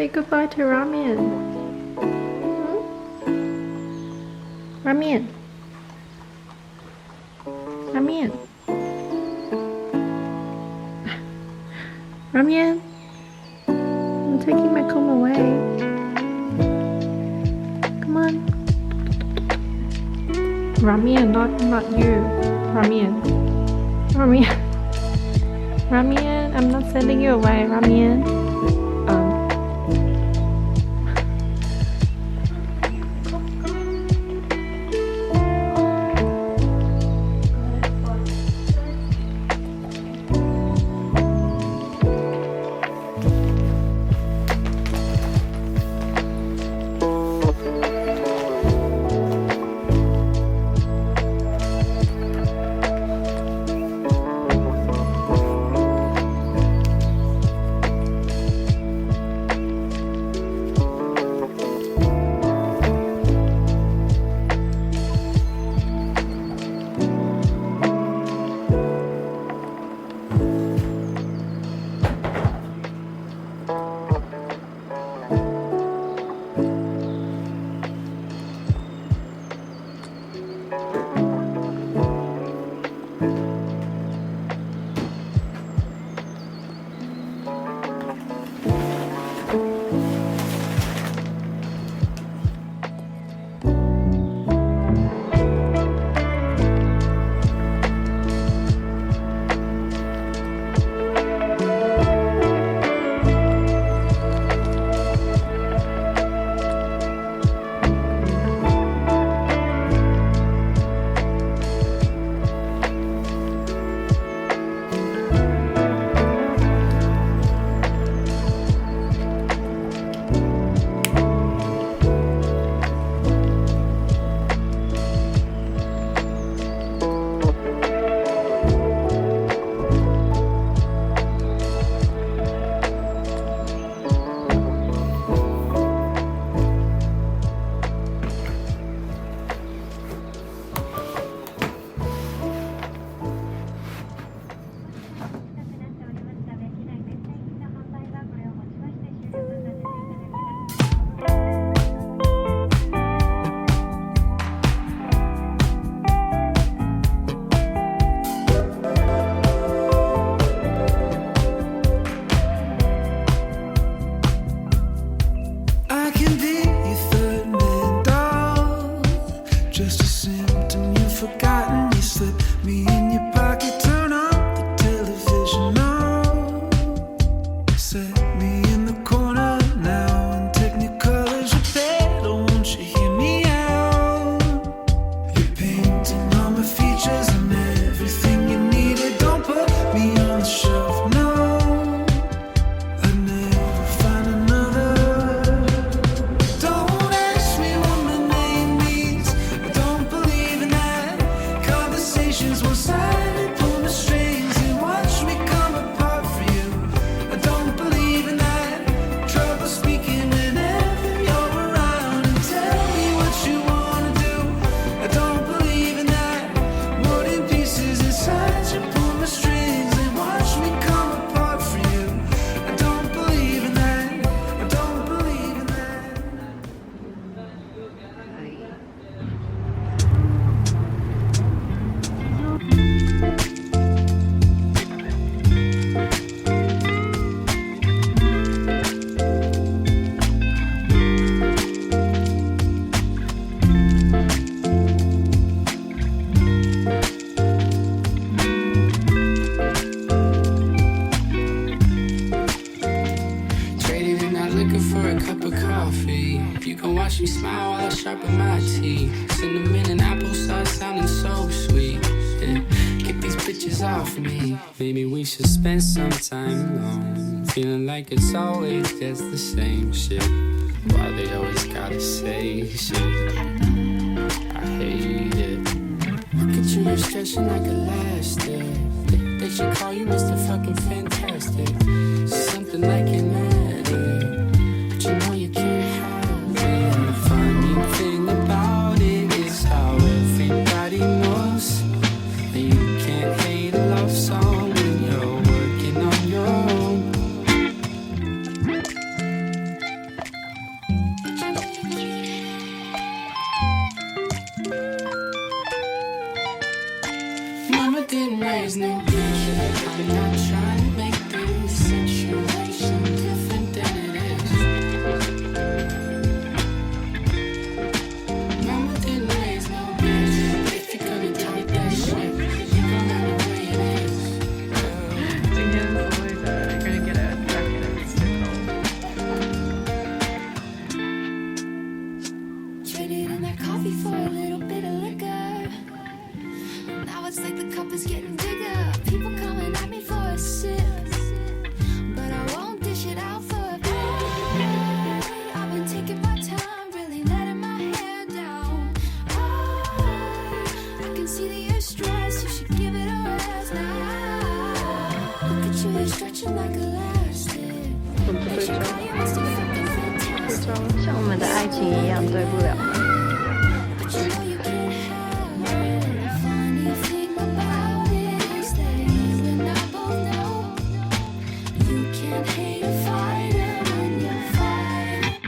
Say goodbye to ramen. Ramen. Ramen. Ramen. I'm taking my comb away. Come on. Ramen, not you. Ramen. Ramen. Ramen, I'm not sending you away, Ramen. watch me smile while I sharpen my teeth. Cinnamon and applesauce sounding so sweet. Yeah. Get these bitches off me. Maybe we should spend some time alone. Feeling like it's always just the same shit. Why they always gotta say shit. I hate it. Look at you, you're stretching like elastic. They should call you Mr. Fucking Fantastic. Something like an addict. But you know you can't have it. And the funny thing about it is how everybody knows that you can't hate a love song when you're working on your own. there's no picture. I'm not trying to make this situation different than it is. Mama didn't raise no bitch. If you're gonna talk that shit, you gon' know the way it is. Again, it's always you're gonna get a jacket and stick Traded in that coffee for a little bit of liquor. Now it's like the cup is getting bigger. People coming at me for a sip, but I won't dish it out for a bit. I've been taking my time, really letting my hair down. I can see that you're stressed, you should give it a rest now. Look at you, you're stretching like elastic. They should call you Mr. Fucking Fantastic. 像我们的爱情一样，对不了。 But you know you can't have it. Funny thing about it is that you and I both know you can't hate a fighter when you fight.